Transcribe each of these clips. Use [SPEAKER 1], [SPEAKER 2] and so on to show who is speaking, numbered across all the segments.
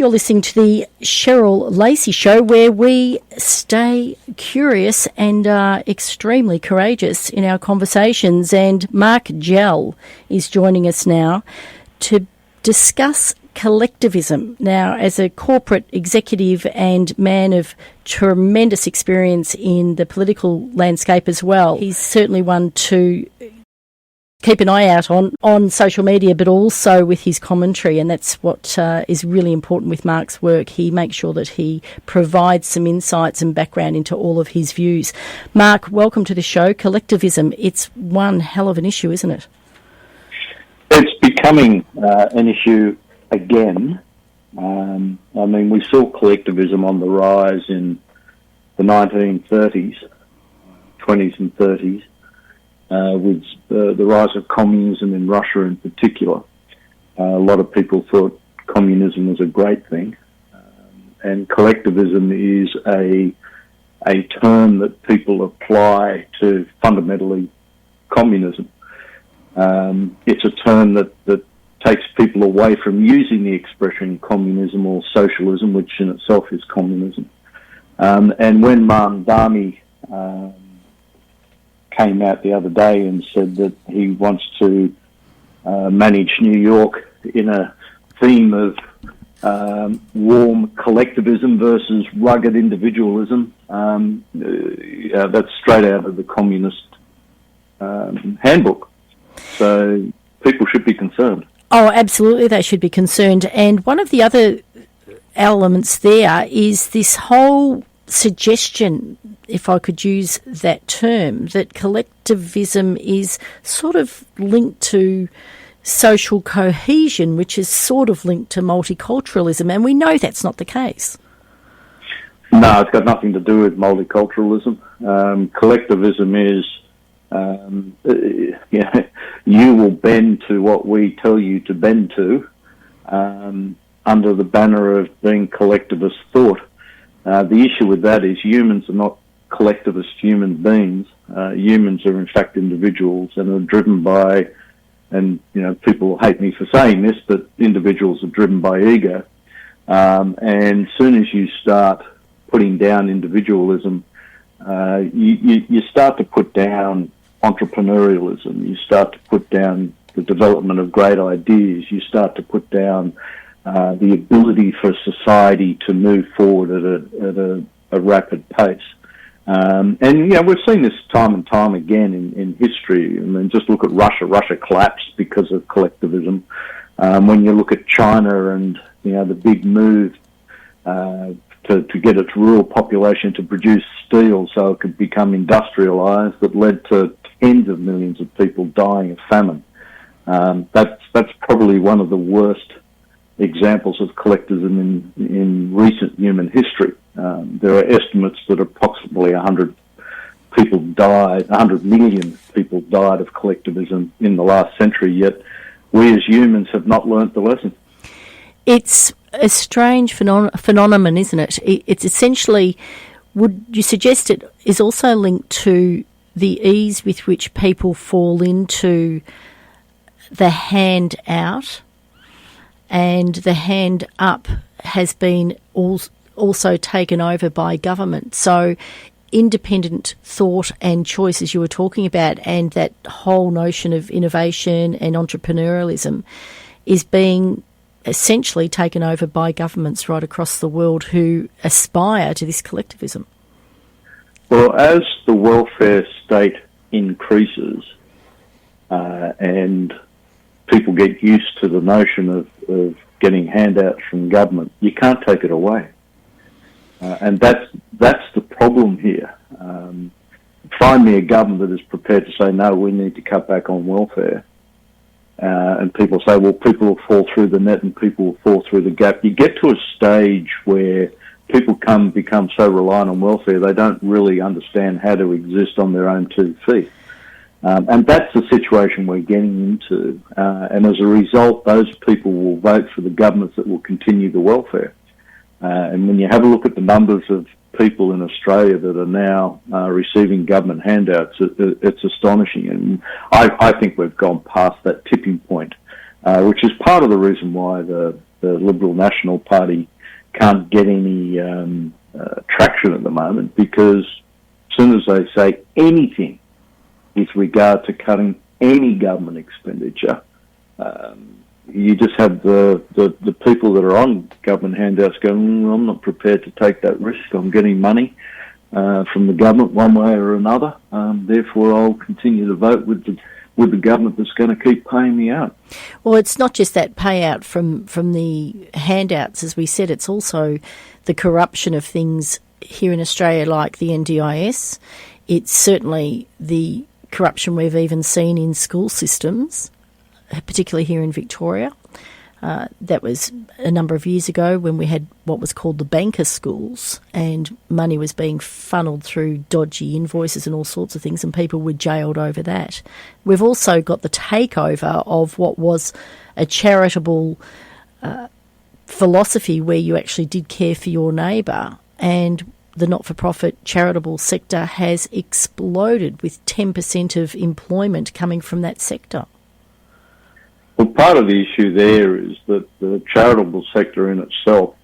[SPEAKER 1] You're listening to the Cheryl Lacey Show, where we stay curious and are extremely courageous in our conversations. And Mark Gell is joining us now to discuss collectivism. Now, as a corporate executive and man of tremendous experience in the political landscape as well, he's certainly one to keep an eye out on social media, but also with his commentary, and that's what is really important with Mark's work. He makes sure that he provides some insights and background into all of his views. Mark, welcome to the show. Collectivism, it's one hell of an issue, isn't it?
[SPEAKER 2] It's becoming an issue again. I mean, we saw collectivism on the rise in the 1930s, 20s and 30s. With the rise of communism in Russia in particular. A lot of people thought communism was a great thing. And collectivism is a term that people apply to fundamentally communism. It's a term that takes people away from using the expression communism or socialism, which in itself is communism. And when Mamdani came out the other day and said that he wants to manage New York in a theme of warm collectivism versus rugged individualism. That's straight out of the communist handbook. So people should be concerned.
[SPEAKER 1] Oh, absolutely, they should be concerned. And one of the other elements there is this whole suggestion, if I could use that term, that collectivism is sort of linked to social cohesion, which is sort of linked to multiculturalism, and we know that's not the case.
[SPEAKER 2] No, it's got nothing to do with multiculturalism. Collectivism is, you will bend to what we tell you to bend to, under the banner of being collectivist thought. The issue with that is humans are not collectivist human beings. Humans are in fact individuals and are driven by, and people hate me for saying this, but individuals are driven by ego. And as soon as you start putting down individualism, you start to put down entrepreneurialism. You start to put down the development of great ideas. You start to put down the ability for society to move forward at a rapid pace. And we've seen this time and time again in history. I mean, just look at Russia. Russia collapsed because of collectivism. When you look at China and, the big move to get its rural population to produce steel so it could become industrialized, that led to tens of millions of people dying of famine. That's probably one of the worst examples of collectivism in recent human history. There are estimates that approximately 100 million people died of collectivism in the last century, yet we as humans have not learnt the lesson. It's
[SPEAKER 1] a strange phenomenon, isn't it? It's essentially, would you suggest it is also linked to the ease with which people fall into the hand out, and the hand up has been also taken over by government. So independent thought and choice, as you were talking about, and that whole notion of innovation and entrepreneurialism is being essentially taken over by governments right across the world who aspire to this collectivism.
[SPEAKER 2] Well, as the welfare state increases and people get used to the notion of getting handouts from government, you can't take it away. And that's the problem here. Find me a government that is prepared to say, no, we need to cut back on welfare. And people say, well, people will fall through the net and people will fall through the gap. You get to a stage where people become so reliant on welfare, they don't really understand how to exist on their own 2 feet. And that's the situation we're getting into. And as a result, those people will vote for the governments that will continue the welfare. And when you have a look at the numbers of people in Australia that are now receiving government handouts, it's astonishing. And I think we've gone past that tipping point, which is part of the reason why the Liberal National Party can't get any traction at the moment, because as soon as they say anything with regard to cutting any government expenditure, you just have the people that are on government handouts going, I'm not prepared to take that risk. I'm getting money from the government one way or another. Therefore, I'll continue to vote with the government that's going to keep paying me out.
[SPEAKER 1] Well, it's not just that payout from the handouts, as we said. It's also the corruption of things here in Australia, like the NDIS. It's certainly the corruption we've even seen in school systems, particularly here in Victoria. That was a number of years ago when we had what was called the banker schools, and money was being funneled through dodgy invoices and all sorts of things, and people were jailed over that. We've also got the takeover of what was a charitable philosophy where you actually did care for your neighbour, and the not-for-profit charitable sector has exploded with 10% of employment coming from that sector.
[SPEAKER 2] Well, part of the issue there is that the charitable sector in itself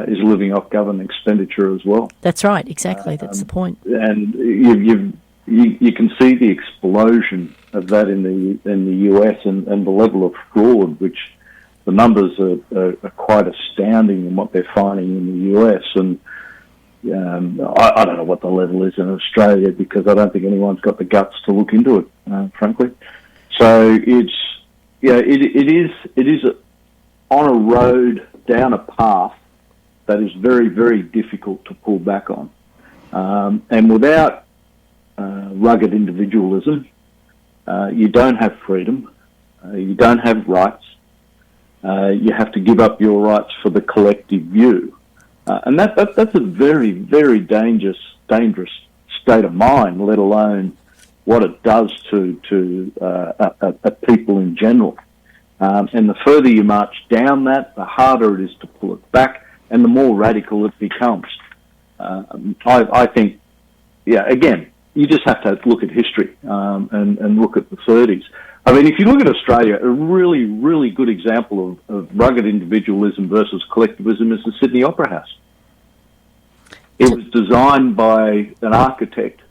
[SPEAKER 2] is living off government expenditure as well.
[SPEAKER 1] That's right, exactly. That's the point.
[SPEAKER 2] And you can see the explosion of that in the US and the level of fraud, which the numbers are quite astounding in what they're finding in the US. And I don't know what the level is in Australia, because I don't think anyone's got the guts to look into it, frankly. So it is on a road down a path that is very, very difficult to pull back on. And without rugged individualism, you don't have freedom, you don't have rights, you have to give up your rights for the collective view. And that's a very, very dangerous state of mind, let alone what it does to people in general. And the further you march down that, the harder it is to pull it back, and the more radical it becomes. I think, again, you just have to look at history and look at the 30s. I mean, if you look at Australia, a really, really good example of rugged individualism versus collectivism is the Sydney Opera House. It was designed by an architect,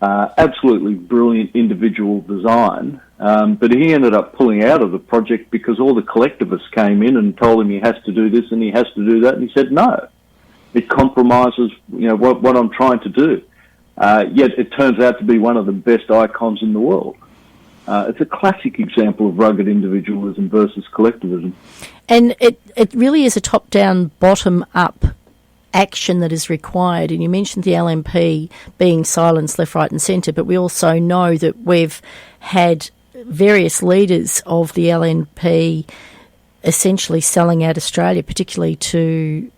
[SPEAKER 2] absolutely brilliant individual design, but he ended up pulling out of the project because all the collectivists came in and told him he has to do this and he has to do that, and he said, no, it compromises what I'm trying to do. Yet it turns out to be one of the best icons in the world. It's a classic example of rugged individualism versus collectivism.
[SPEAKER 1] And it really is a top-down, bottom-up action that is required. And you mentioned the LNP being silenced left, right and centre, but we also know that we've had various leaders of the LNP essentially selling out Australia, particularly to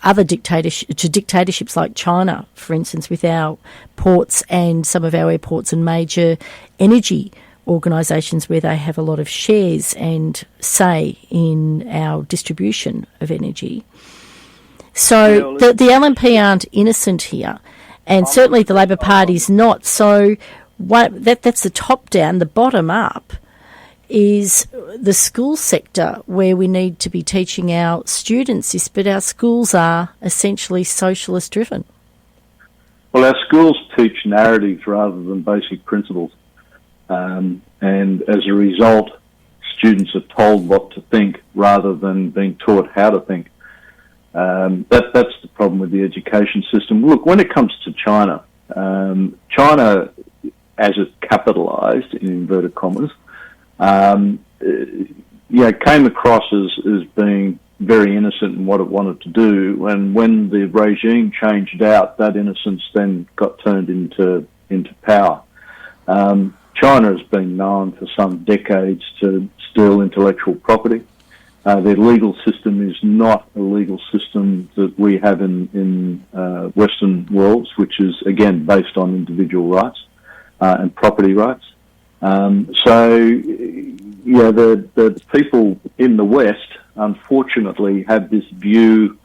[SPEAKER 1] other dictatorships like China, for instance, with our ports and some of our airports and major energy organisations where they have a lot of shares and say in our distribution of energy. So the LNP aren't innocent here, and certainly the Labor Party's not. So that's the top down. The bottom up is the school sector, where we need to be teaching our students this, but our schools are essentially socialist driven.
[SPEAKER 2] Well, our schools teach narratives rather than basic principles, and as a result, students are told what to think rather than being taught how to think. That's the problem with the education system. Look, when it comes to China, China, as it capitalised, in inverted commas, came across as being very innocent in what it wanted to do. And when the regime changed out, that innocence then got turned into power. China has been known for some decades to steal intellectual property. Their legal system is not a legal system that we have in Western worlds, which is, again, based on individual rights and property rights. The people in the West, unfortunately, have this view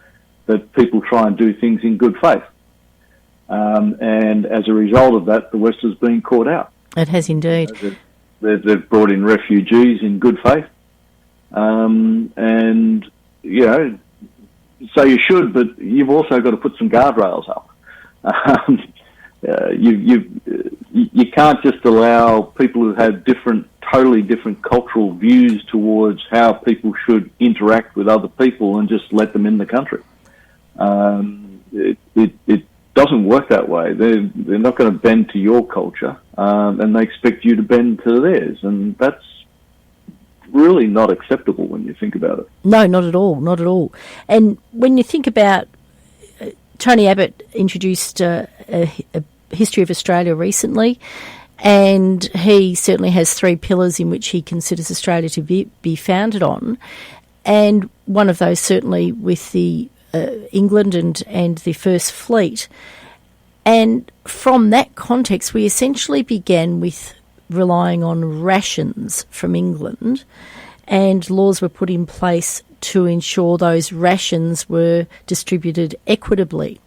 [SPEAKER 2] that people try and do things in good faith. And as a result of that, the West has been caught out.
[SPEAKER 1] It has indeed.
[SPEAKER 2] They've brought in refugees in good faith. So you should, but you've also got to put some guardrails up. You can't just allow people who have totally different cultural views towards how people should interact with other people and just let them in the country. It doesn't work that way. They're not going to bend to your culture, and they expect you to bend to theirs, and that's really not acceptable when you think about it.
[SPEAKER 1] No, not at all, not at all. And when you think about Tony Abbott introduced a history of Australia recently, and he certainly has 3 pillars in which he considers Australia to be founded on, and one of those certainly with the England and the First Fleet. And from that context, we essentially began with relying on rations from England, and laws were put in place to ensure those rations were distributed equitably.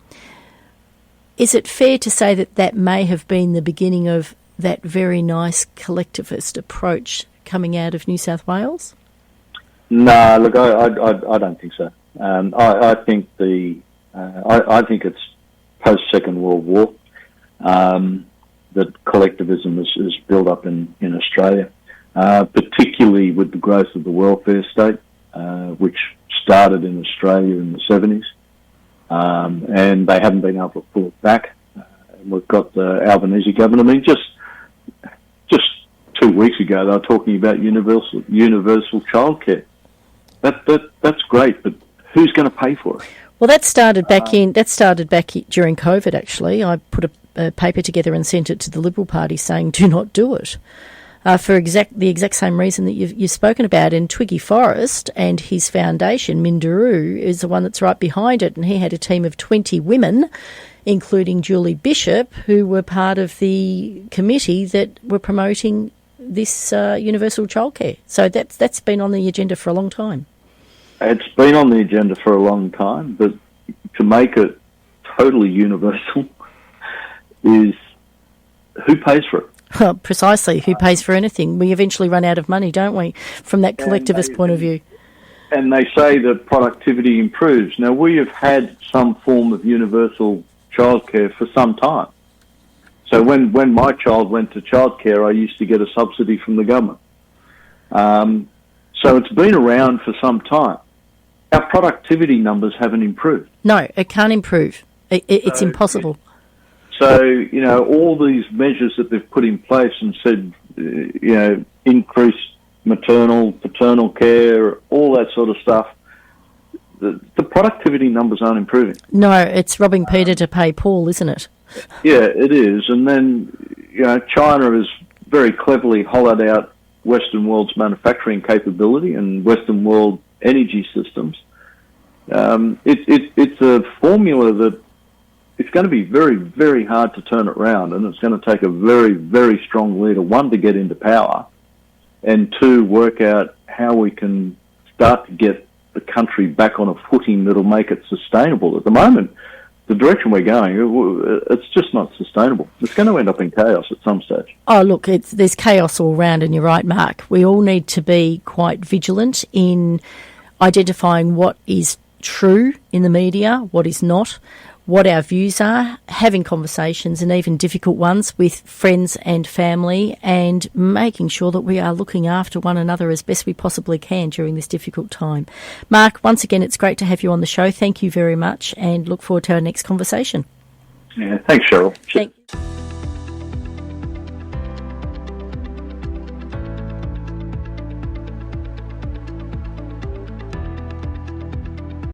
[SPEAKER 1] Is it fair to say that that may have been the beginning of that very nice collectivist approach coming out of New South Wales?
[SPEAKER 2] No, look, I don't think so. I think I think it's post Second World War that collectivism is built up in Australia, particularly with the growth of the welfare state, which started in Australia in the 70s, and they haven't been able to pull it back. We've got the Albanese government. I mean, just 2 weeks ago, they were talking about universal childcare. That's great, but who's going to pay for it?
[SPEAKER 1] Well, that started back during COVID. Actually, I put a paper together and sent it to the Liberal Party saying, "Do not do it," for the exact same reason that you've spoken about. And Twiggy Forrest and his foundation, Minderoo, is the one that's right behind it, and he had a team of 20 women, including Julie Bishop, who were part of the committee that were promoting this universal childcare. So that's been on the agenda for a long time.
[SPEAKER 2] It's been on the agenda for a long time, but to make it totally universal is who pays for it?
[SPEAKER 1] Well, precisely, who pays for anything? We eventually run out of money, don't we, from that collectivist point of view?
[SPEAKER 2] And they say that productivity improves. Now, we have had some form of universal childcare for some time. So when my child went to childcare, I used to get a subsidy from the government. So it's been around for some time. Our productivity numbers haven't improved.
[SPEAKER 1] No, it can't improve. It's impossible.
[SPEAKER 2] So, all these measures that they've put in place and said, increase maternal, paternal care, all that sort of stuff, the productivity numbers aren't improving.
[SPEAKER 1] No, it's robbing Peter to pay Paul, isn't it?
[SPEAKER 2] Yeah, it is. And then, China has very cleverly hollowed out Western world's manufacturing capability and Western world energy systems. It's a formula that it's going to be very, very hard to turn it around, and it's going to take a very, very strong leader, one, to get into power, and two, work out how we can start to get the country back on a footing that'll make it sustainable. At the moment, the direction we're going, it's just not sustainable. It's going to end up in chaos at some stage.
[SPEAKER 1] Oh, look, there's chaos all round, and you're right, Mark. We all need to be quite vigilant in identifying what is true in the media, what is not, what our views are, having conversations, and even difficult ones with friends and family, and making sure that we are looking after one another as best we possibly can during this difficult time. Mark, once again, it's great to have you on the show. Thank you very much, and look forward to our next conversation.
[SPEAKER 2] Yeah, thanks, Cheryl.
[SPEAKER 1] Thank you.